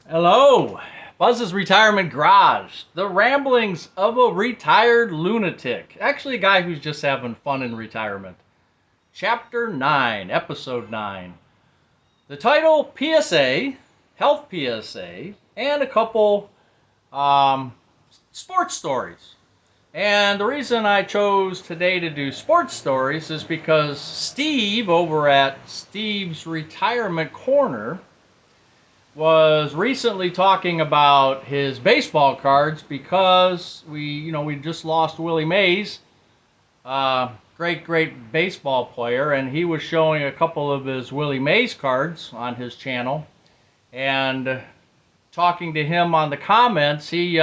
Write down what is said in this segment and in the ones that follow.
Hello, Buzz's Retirement Garage, the ramblings of a retired lunatic. Actually, a guy who's just having fun in retirement. Chapter 9, Episode 9. The title, PSA, Health PSA, and a couple sports stories. And the reason I chose today to do sports stories is because Steve over at Steve's Retirement Corner was recently talking about his baseball cards because we just lost Willie Mays, great baseball player, and he was showing a couple of his Willie Mays cards on his channel, and talking to him on the comments, he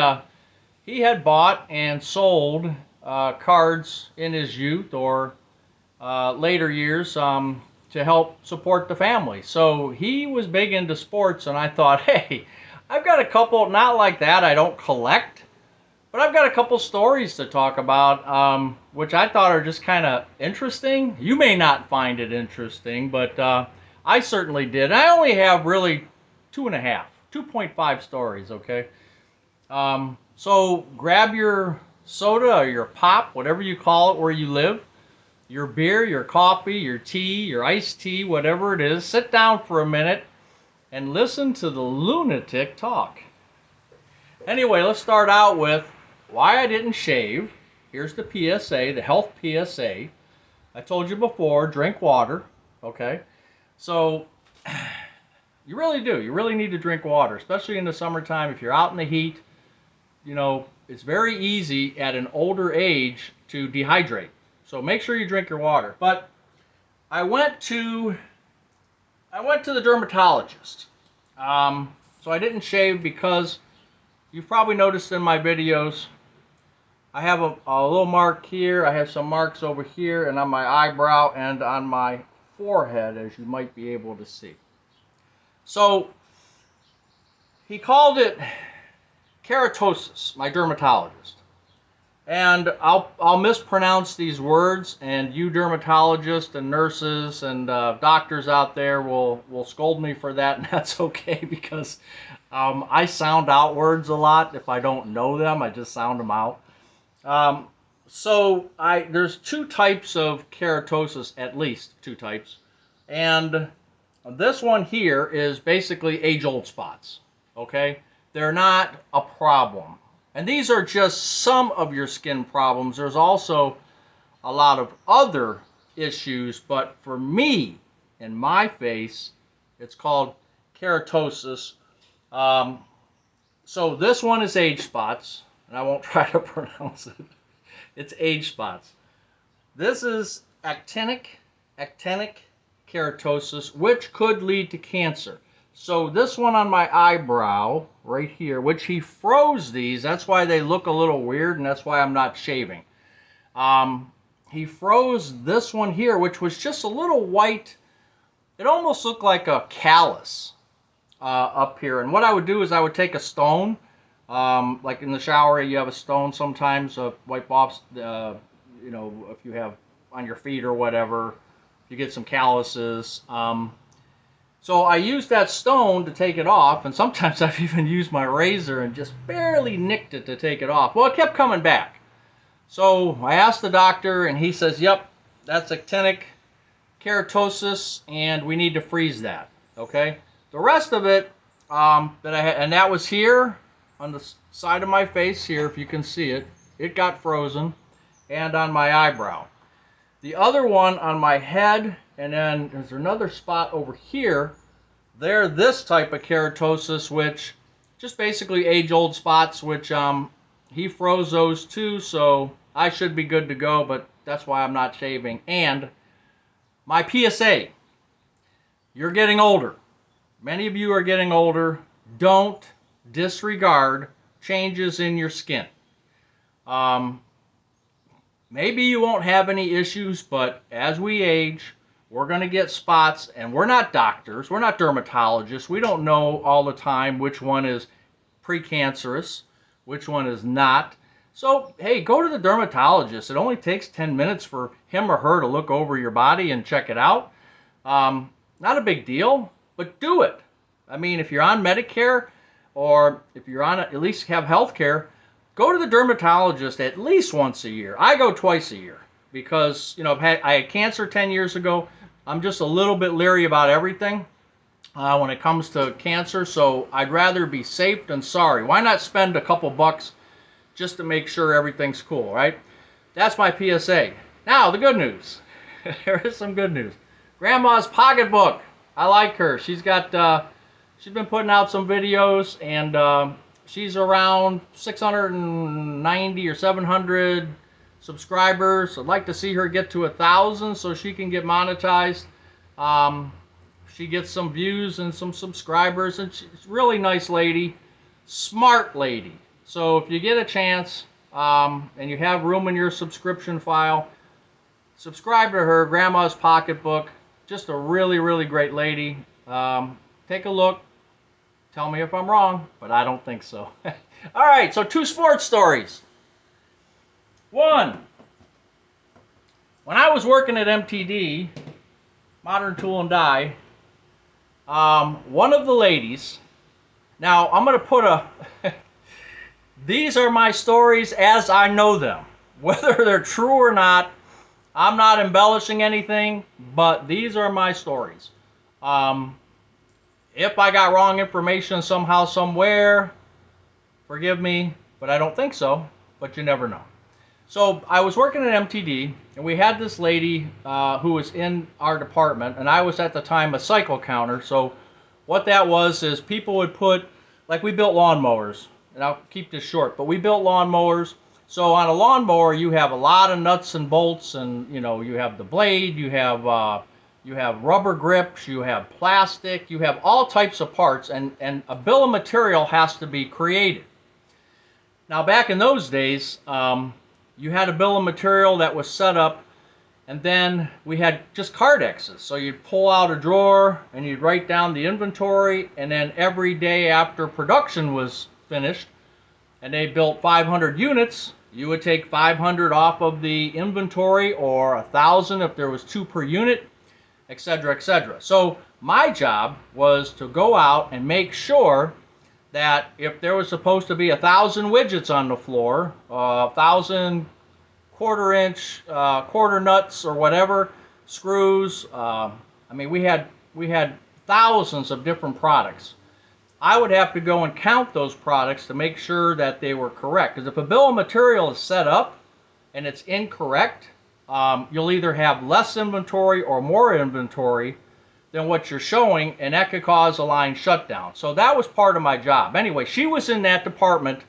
had bought and sold cards in his youth or later years to help support the family. So he was big into sports, and I thought, hey, I've got a couple, not like that, I don't collect, but I've got a couple stories to talk about, which I thought are just kind of interesting. You may not find it interesting, but I certainly did. I only have really 2.5 stories, okay? So grab your soda or your pop, whatever you call it where you live, your beer, your coffee, your tea, your iced tea, whatever it is. Sit down for a minute and listen to the lunatic talk. Anyway, let's start out with why I didn't shave. Here's the PSA, the health PSA. I told you before, drink water, okay? So you really do. You really need to drink water, especially in the summertime. If you're out in the heat, it's very easy at an older age to dehydrate. So make sure you drink your water. But I went to the dermatologist. So I didn't shave because you've probably noticed in my videos, I have a little mark here. I have some marks over here and on my eyebrow and on my forehead, as you might be able to see. So he called it keratosis, my dermatologist. And I'll mispronounce these words, and you dermatologists and nurses and doctors out there will scold me for that, and that's okay, because I sound out words a lot. If I don't know them, I just sound them out. So there's two types of keratosis, at least two types, and this one here is basically age-old spots, okay? They're not a problem. And these are just some of your skin problems. There's also a lot of other issues, but for me, in my face, it's called keratosis. So this one is age spots, and I won't try to pronounce it. It's age spots. This is actinic keratosis, which could lead to cancer. So this one on my eyebrow, right here, which he froze these, that's why they look a little weird, and that's why I'm not shaving. He froze this one here, which was just a little white. It almost looked like a callus up here. And what I would do is I would take a stone, like in the shower, you have a stone sometimes, wipe off, if you have on your feet or whatever, you get some calluses. So I used that stone to take it off, and sometimes I've even used my razor and just barely nicked it to take it off. Well, it kept coming back. So I asked the doctor, and he says, yep, that's actinic keratosis, and we need to freeze that, okay? The rest of it that I had, and that was here on the side of my face here, if you can see it, it got frozen, and on my eyebrow. The other one on my head, and then there's another spot over here. They're this type of keratosis, which just basically age-old spots, which he froze those too, so I should be good to go, but that's why I'm not shaving. And my PSA, you're getting older. Many of you are getting older. Don't disregard changes in your skin. Maybe you won't have any issues, but as we age, we're going to get spots, and we're not doctors, we're not dermatologists, we don't know all the time which one is precancerous, which one is not. So, hey, go to the dermatologist. It only takes 10 minutes for him or her to look over your body and check it out. Not a big deal, but do it. I mean, if you're on Medicare, or if you're on it, at least have health care, go to the dermatologist at least once a year. I go twice a year because, I had cancer 10 years ago. I'm just a little bit leery about everything when it comes to cancer, so I'd rather be safe than sorry. Why not spend a couple bucks just to make sure everything's cool, right? That's my PSA. Now, the good news. There is some good news. Grandma's Pocketbook. I like her. She's been putting out some videos, and she's around 690 or 700 subscribers. I'd like to see her get to 1,000 so she can get monetized. She gets some views and some subscribers, and she's a really nice lady, smart lady. So if you get a chance and you have room in your subscription file, subscribe to her, Grandma's Pocketbook. Just a really, really great lady. Take a look. Tell me if I'm wrong, but I don't think so. All right, so 2 sports stories. 1, when I was working at MTD, Modern Tool and Die, one of the ladies, now I'm going to put these are my stories as I know them. Whether they're true or not, I'm not embellishing anything, but these are my stories. If I got wrong information somehow, somewhere, forgive me, but I don't think so, but you never know. So I was working at MTD, and we had this lady who was in our department, and I was at the time a cycle counter. So what that was is people would put, like we built lawnmowers, and I'll keep this short, but we built lawnmowers. So on a lawnmower, you have a lot of nuts and bolts, and you have the blade, you have rubber grips, you have plastic, you have all types of parts, and a bill of material has to be created. Now back in those days, you had a bill of material that was set up, and then we had just cardexes. So you'd pull out a drawer and you'd write down the inventory, and then every day after production was finished and they built 500 units, you would take 500 off of the inventory, or 1,000 if there was 2 per unit, etc., etc. So my job was to go out and make sure that if there was supposed to be 1,000 widgets on the floor, 1,000 quarter-inch quarter nuts or whatever, screws, we had thousands of different products. I would have to go and count those products to make sure that they were correct. Because if a bill of material is set up and it's incorrect, you'll either have less inventory or more inventory than what you're showing, and that could cause a line shutdown. So that was part of my job. Anyway, she was in that department.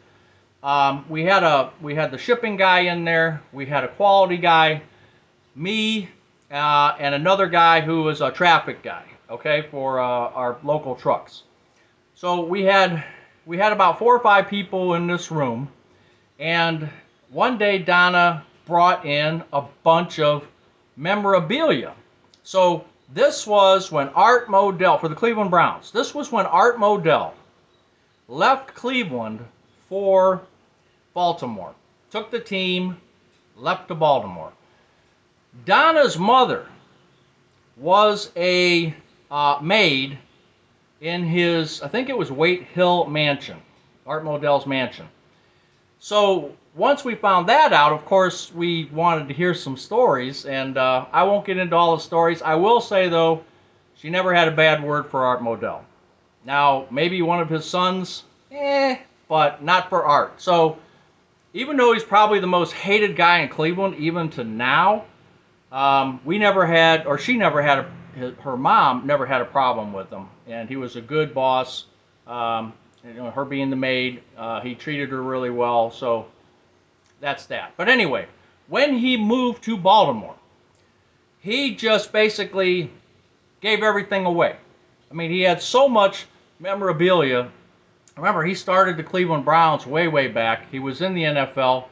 We had the shipping guy in there. We had a quality guy, me, and another guy who was a traffic guy, okay, for our local trucks. So we had about 4 or 5 people in this room, and one day Donna brought in a bunch of memorabilia. So this was when Art Modell, for the Cleveland Browns, this was when Art Modell left Cleveland for Baltimore. Took the team, left to Baltimore. Donna's mother was a maid in his, I think it was Waite Hill mansion, Art Modell's mansion. So once we found that out, of course, we wanted to hear some stories, and I won't get into all the stories. I will say, though, she never had a bad word for Art Modell. Now, maybe one of his sons, but not for Art. So even though he's probably the most hated guy in Cleveland, even to now, we never had, or she never had, her mom never had a problem with him. And he was a good boss. Her being the maid, he treated her really well. So that's that. But anyway, when he moved to Baltimore, he just basically gave everything away. I mean, he had so much memorabilia. Remember, he started the Cleveland Browns way, way back. He was in the NFL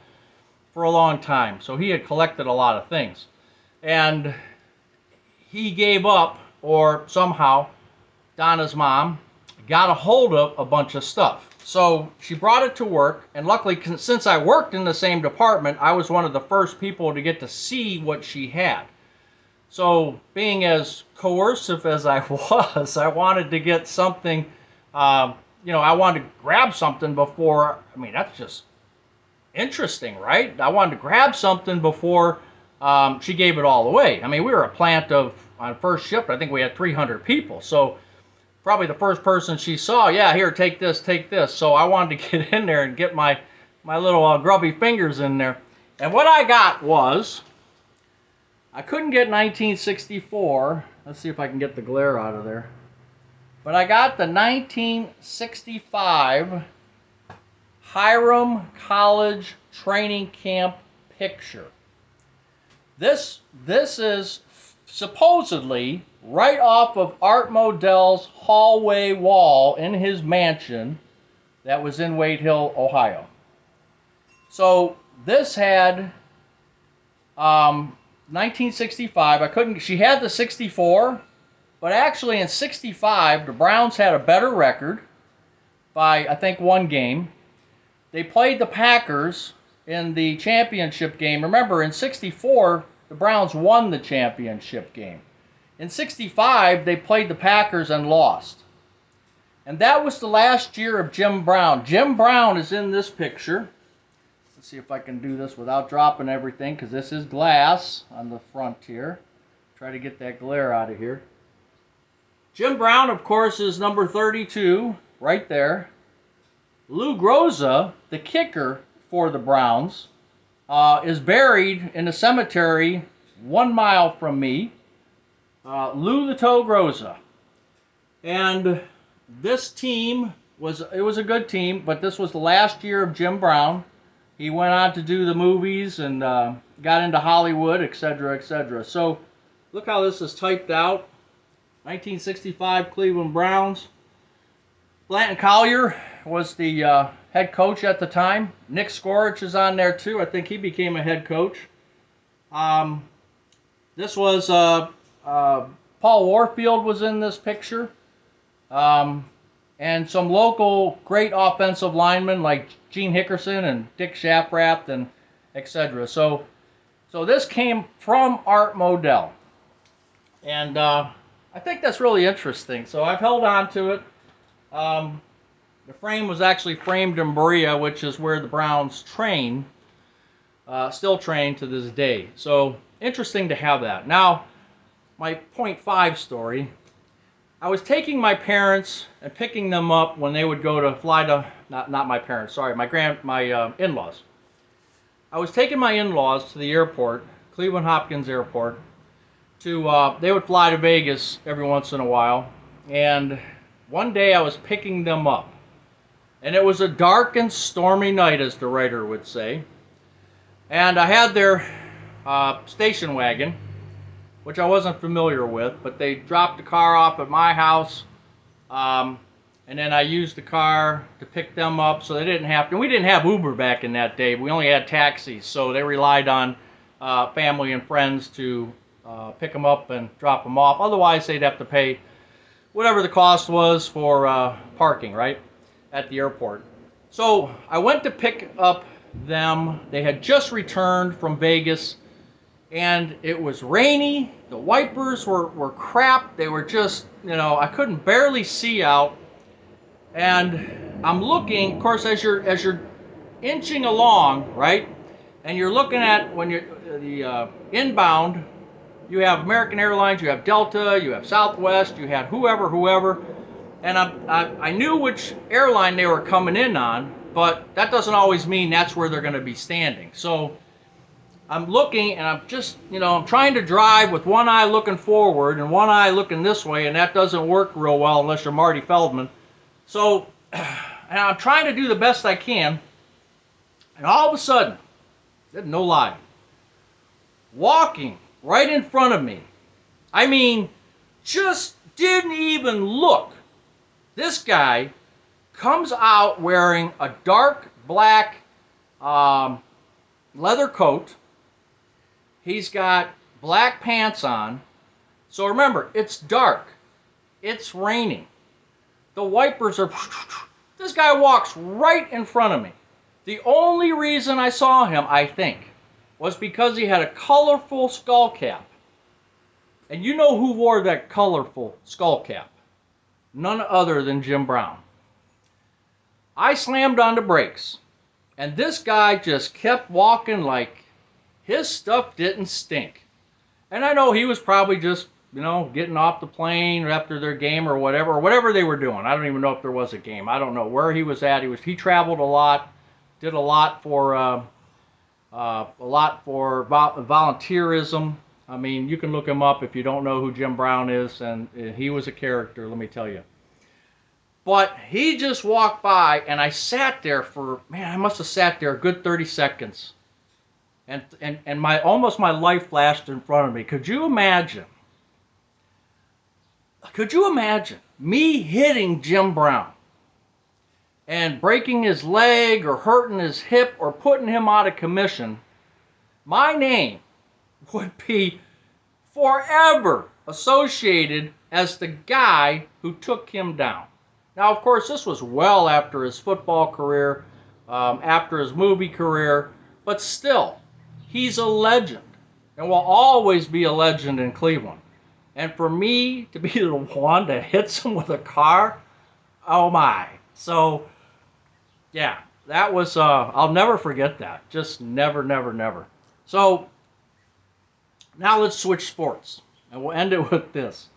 for a long time, so he had collected a lot of things. And he gave up, or somehow Donna's mom got a hold of a bunch of stuff. So she brought it to work, and luckily, since I worked in the same department, I was one of the first people to get to see what she had. So being as coercive as I was, I wanted to get something I wanted to grab something before. I mean, that's just interesting, right? I wanted to grab something before she gave it all away. I mean, we were a plant of, on first shift, I think we had 300 people. So probably the first person she saw, yeah, here, take this, take this. So I wanted to get in there and get my little grubby fingers in there. And what I got was, I couldn't get 1964. Let's see if I can get the glare out of there. But I got the 1965 Hiram College Training Camp picture. This is supposedly right off of Art Modell's hallway wall in his mansion that was in Wade Hill, Ohio. So this had 1965. She had the 64, but actually in 65, the Browns had a better record by, I think, 1 game. They played the Packers in the championship game. Remember, in 64, the Browns won the championship game. In 65, they played the Packers and lost. And that was the last year of Jim Brown. Jim Brown is in this picture. Let's see if I can do this without dropping everything, because this is glass on the front here. Try to get that glare out of here. Jim Brown, of course, is number 32, right there. Lou Groza, the kicker for the Browns, is buried in a cemetery 1 mile from me. Lou the Toe Groza. And this team was a good team, but this was the last year of Jim Brown. He went on to do the movies and got into Hollywood, etc., etc. So look how this is typed out. 1965 Cleveland Browns. Blanton Collier was the head coach at the time. Nick Skorich is on there too. I think he became a head coach. This was Paul Warfield was in this picture. And some local great offensive linemen like Gene Hickerson and Dick Shafrath and etc. So this came from Art Modell. And I think that's really interesting. So I've held on to it. The frame was actually framed in Berea, which is where the Browns train, still train to this day. So interesting to have that. Now, my .5 story. I was taking my parents and picking them up when they would go to fly to, not my parents, sorry, my in-laws. I was taking my in-laws to the airport, Cleveland Hopkins Airport, they would fly to Vegas every once in a while, and one day I was picking them up, and it was a dark and stormy night, as the writer would say, and I had their station wagon, which I wasn't familiar with, but they dropped the car off at my house, and then I used the car to pick them up, so they didn't have to. We didn't have Uber back in that day. We only had taxis, so they relied on family and friends to pick them up and drop them off. Otherwise, they'd have to pay whatever the cost was for parking, right, at the airport. So I went to pick up them. They had just returned from Vegas, and it was rainy. The wipers were crap. They were just, I couldn't barely see out. And I'm looking, of course, as you're inching along, right? And you're looking at, when you're the inbound, you have American Airlines, you have Delta, you have Southwest, you had whoever. And I knew which airline they were coming in on, but that doesn't always mean that's where they're going to be standing. So I'm looking, and I'm just, I'm trying to drive with one eye looking forward and one eye looking this way, and that doesn't work real well unless you're Marty Feldman. So, and I'm trying to do the best I can, and all of a sudden, no lie, walking right in front of me, I mean, just didn't even look, this guy comes out wearing a dark black leather coat. He's got black pants on. So remember, it's dark. It's raining. The wipers are... This guy walks right in front of me. The only reason I saw him, I think, was because he had a colorful skull cap. And you know who wore that colorful skull cap? None other than Jim Brown. I slammed on the brakes, and this guy just kept walking like his stuff didn't stink. And I know he was probably just, getting off the plane after their game or whatever they were doing. I don't even know if there was a game. I don't know where he was at. He traveled a lot, did a lot for volunteerism. I mean, you can look him up if you don't know who Jim Brown is, and he was a character, let me tell you. But he just walked by, and I sat there for, man, I must have sat there a good 30 seconds. And almost my life flashed in front of me. Could you imagine me hitting Jim Brown and breaking his leg or hurting his hip or putting him out of commission? My name would be forever associated as the guy who took him down. Now, of course, this was well after his football career, after his movie career, but still, he's a legend and will always be a legend in Cleveland. And for me to be the one that hits him with a car, oh my. So, yeah, that was, I'll never forget that. Just never, never, never. So, now let's switch sports. And we'll end it with this.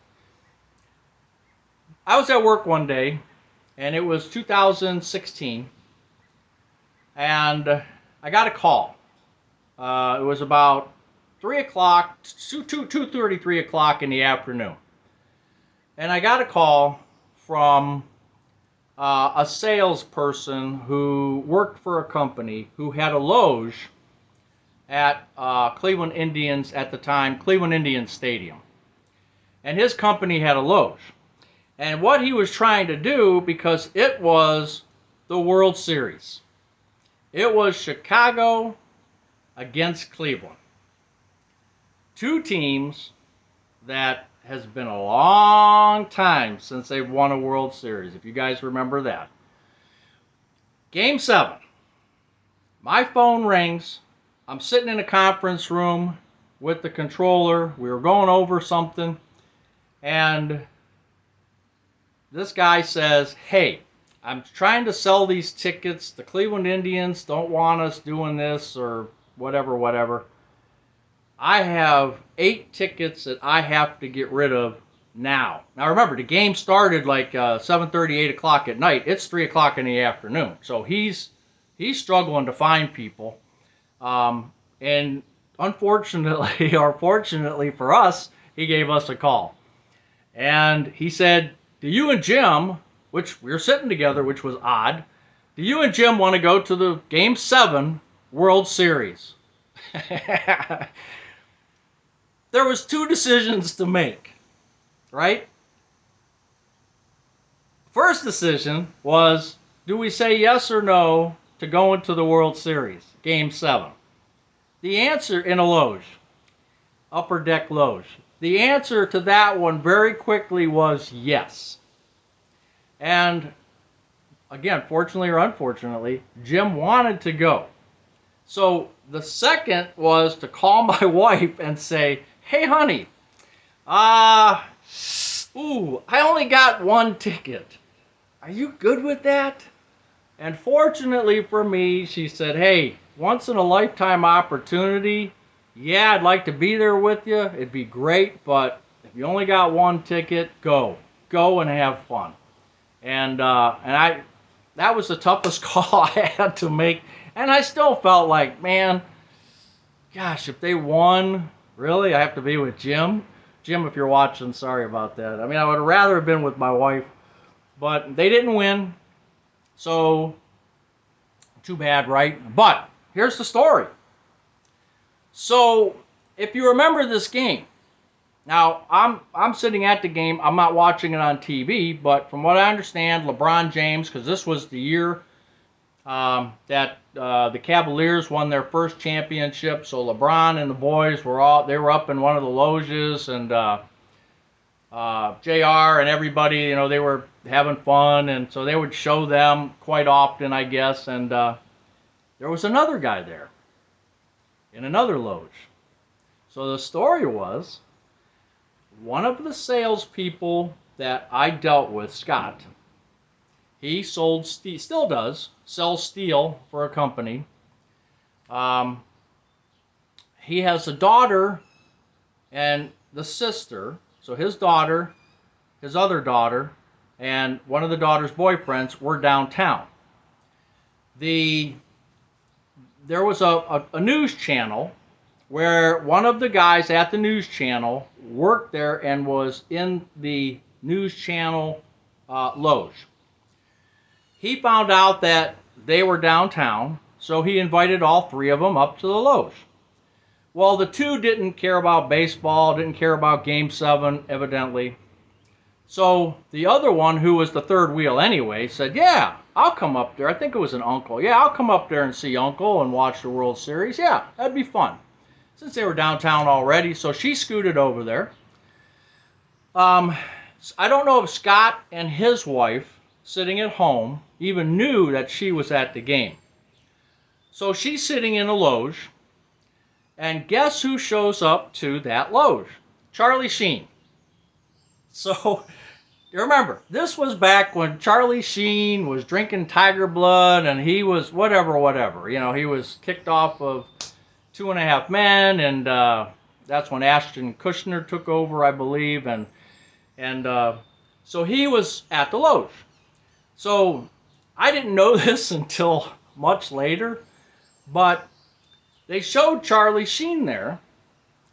I was at work one day, and it was 2016, and I got a call. It was about 3 o'clock, 2:30, 3 o'clock in the afternoon. And I got a call from a salesperson who worked for a company who had a loge at Cleveland Indians, at the time, Cleveland Indians Stadium. And his company had a loge. And what he was trying to do, because it was the World Series, it was Chicago against Cleveland. Two teams that has been a long time since they've won a World Series, if you guys remember that. Game 7. My phone rings. I'm sitting in a conference room with the controller. We were going over something, and this guy says, "Hey, I'm trying to sell these tickets. The Cleveland Indians don't want us doing this," or whatever. "I have 8 tickets that I have to get rid of now." Now remember, the game started like 7:30, 8 o'clock at night. It's 3 o'clock in the afternoon. So he's struggling to find people. And unfortunately, or fortunately for us, he gave us a call. And he said, "Do you and Jim," which we were sitting together, which was odd, "do you and Jim want to go to the Game 7 World Series?" There was 2 decisions to make, right? First decision was, do we say yes or no to going to the World Series, Game 7? The answer, in a loge, upper deck loge, the answer to that one very quickly was yes. And again, fortunately or unfortunately, Jim wanted to go. So the second was to call my wife and say, "Hey honey, I only got 1 ticket. Are you good with that?" And fortunately for me, she said, "Hey, once in a lifetime opportunity, yeah, I'd like to be there with you. It'd be great, but if you only got 1 ticket, go and have fun." And that was the toughest call I had to make. And I still felt like, man, gosh, if they won, really, I have to be with Jim? Jim, if you're watching, sorry about that. I mean, I would have rather have been with my wife, but they didn't win. So, too bad, right? But here's the story. So, if you remember this game, now I'm sitting at the game. I'm not watching it on TV, but from what I understand, LeBron James, because this was the year that the Cavaliers won their first championship, so LeBron and the boys were up in one of the loges, and JR and everybody, they were having fun, and so they would show them quite often, I guess. And there was another guy there in another loge. So the story was, one of the salespeople that I dealt with, Scott, He sold steel, still does, sells steel for a company. He has a daughter and the sister. So his daughter, his other daughter, and one of the daughter's boyfriends were downtown. There was a news channel where one of the guys at the news channel worked there and was in the news channel loge. He found out that they were downtown, so he invited all three of them up to the loge. Well, the two didn't care about baseball, didn't care about Game 7, evidently. So the other one, who was the third wheel anyway, said, yeah, I'll come up there. I think it was an uncle. Yeah, I'll come up there and see Uncle and watch the World Series. Yeah, that'd be fun. Since they were downtown already, so she scooted over there. I don't know if Scott and his wife, sitting at home, even knew that she was at the game. So she's sitting in a loge, and guess who shows up to that loge? Charlie Sheen. So, you remember, this was back when Charlie Sheen was drinking Tiger Blood, and he was whatever. You know, he was kicked off of 2.5 Men, and that's when Ashton Kutcher took over, I believe, and so he was at the loge. So I didn't know this until much later, but they showed Charlie Sheen there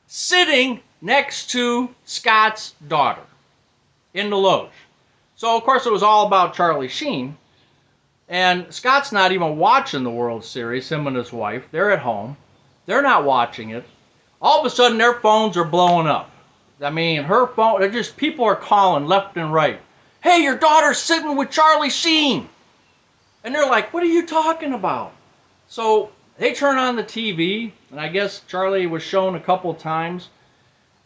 sitting next to Scott's daughter in the loge. So, of course, it was all about Charlie Sheen. And Scott's not even watching the World Series, him and his wife. They're at home. They're not watching it. All of a sudden, their phones are blowing up. I mean, her phone, they're just, people are calling left and right. Hey, your daughter's sitting with Charlie Sheen. And they're like, what are you talking about? So they turn on the TV, and I guess Charlie was shown a couple times.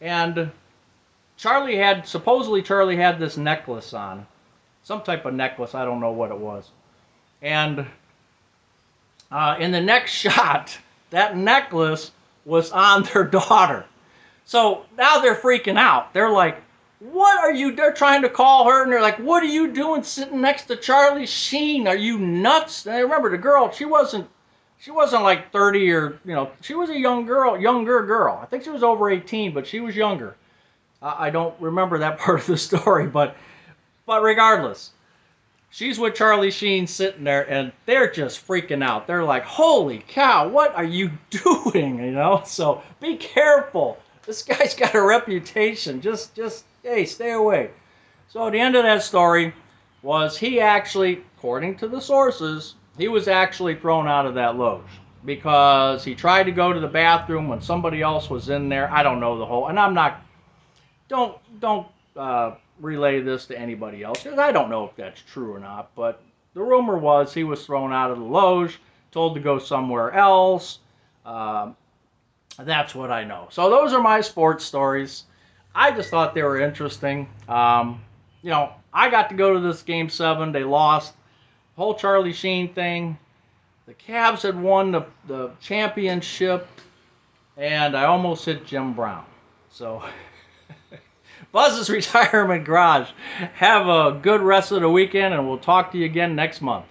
And supposedly Charlie had this necklace on. Some type of necklace, I don't know what it was. And in the next shot, that necklace was on their daughter. So now they're freaking out. They're like, what are you, they're trying to call her, and they're like, what are you doing sitting next to Charlie Sheen? Are you nuts? And I remember the girl, she wasn't like 30 or, you know, she was a younger girl. I think she was over 18, but she was younger. I don't remember that part of the story, but regardless, she's with Charlie Sheen sitting there, and they're just freaking out. They're like, holy cow, what are you doing? You know, so be careful. This guy's got a reputation. Just, hey, stay away. So the end of that story was he actually, according to the sources, he was actually thrown out of that loge because he tried to go to the bathroom when somebody else was in there. I don't know the whole, and I'm not, don't relay this to anybody else, because I don't know if that's true or not, but the rumor was he was thrown out of the loge, told to go somewhere else. That's what I know. So those are my sports stories. I just thought they were interesting. You know, I got to go to this Game 7. They lost. The whole Charlie Sheen thing. The Cavs had won the championship, and I almost hit Jim Brown. So, Buzz's Retirement Garage. Have a good rest of the weekend, and we'll talk to you again next month.